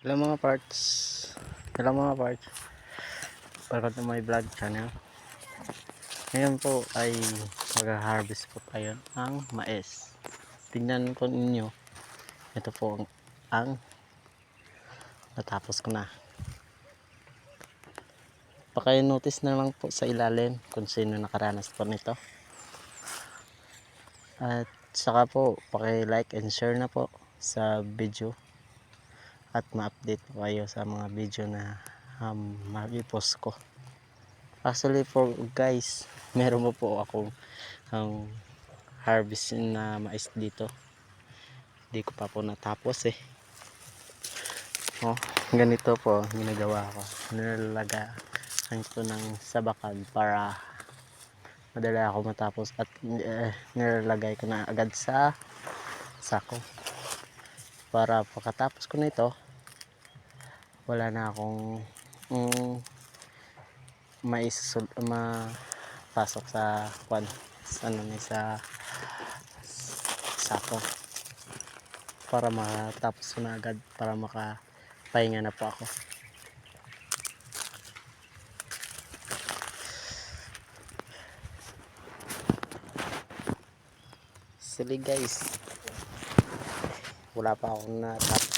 Hello mga parts. Hello mga parts. Welcome to my vlog channel. Ngayon po ay mag-harvest po tayo ng mais. Tingnan po ninyo. Ito po ang natapos ko na. Paki-notice na lang po sa ilalim kung sino nakaranas po nito. At saka po paki-like and share na po sa video. At ma-update po kayo sa mga video na mag-i-post ko. Actually po guys, meron po akong harvest na mais dito. Hindi ko pa po natapos eh. Oh, ganito po ginagawa ko. Nilalagahan ko ng sabakan para madali ako matapos at nilalagay ko na agad sa sako. Para pagkatapos ko nito, wala na akong mapasok sa sako para matapos ko na agad para makapahinga na po ako. Sili guys, wala pa akong natapos.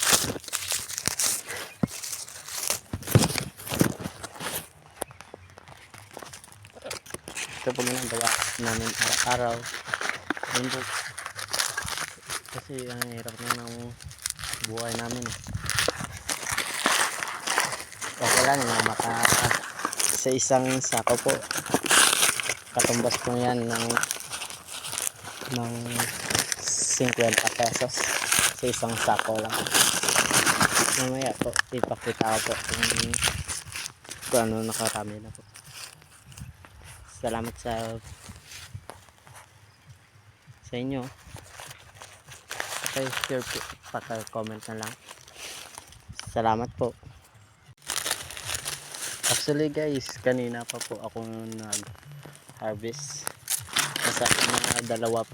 Ito po ginagawa namin araw-araw. Yun po. Kasi ang hirap na ng buhay namin eh. Okay lang na sa isang sako po. Katumbas po yan ng 50 pesos sa isang sako lang. Mamaya po ipakita ko po kung ano nakarami na po. Salamat sa inyo. Paki-share po, paki-comment na lang. Salamat po. Actually guys, kanina pa po ako nag-harvest. Nasa mga dalawa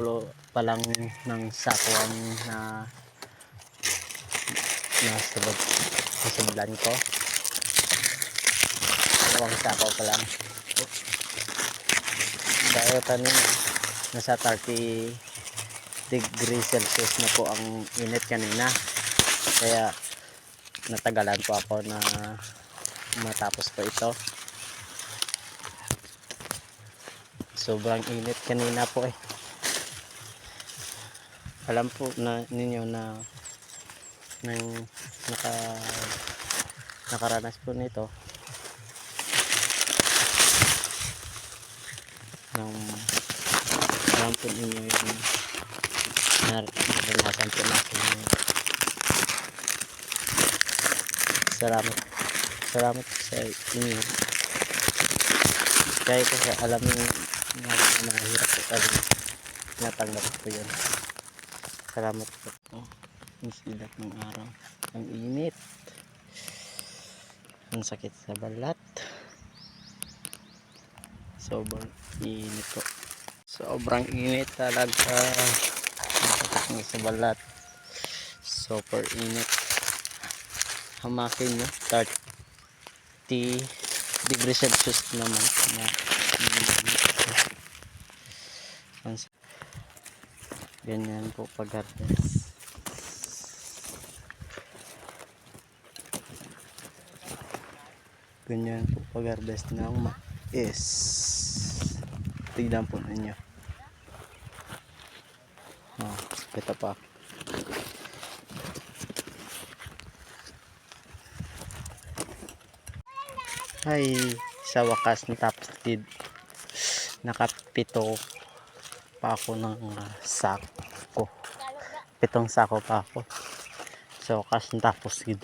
pa lang ng sako ang nasublan ko. Dalawang sako pa lang. Dahil kanina nasa 30 degrees Celsius na po ang init kanina, kaya natagalan po ako na matapos po ito. Sobrang init kanina po eh. Alam po na ninyo na nakaranas po nito alam po ninyo yung naranasan po natin. Salamat sa inyo. Kahit kasi alam nyo na mahirap po talaga, natanggap po yun. Salamat po. Ang silat ng araw, ang init, ang sakit sa balat, sobrang init po. Sobrang init talaga. Ang sa balat. Super init. Hamakin nyo. 30 degrees Celsius naman. Ganyan po pag-harvest. Ganyan po pag-harvest ng mais. Tignan po ninyo. Ito pa. Ay, sa wakas natapos din. Nakapito pa ako ng sako. 7 sako pa ako. Sa wakas natapos din.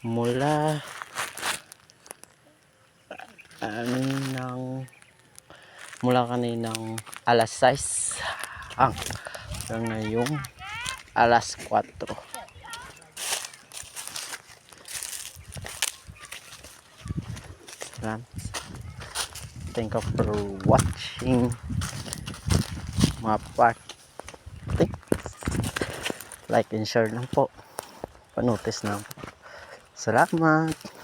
Mula kaninang alas 6 hanggang ngayong alas 4. Thank you for watching mga part. Thanks like and share lang po. Panotice na po. Salamat.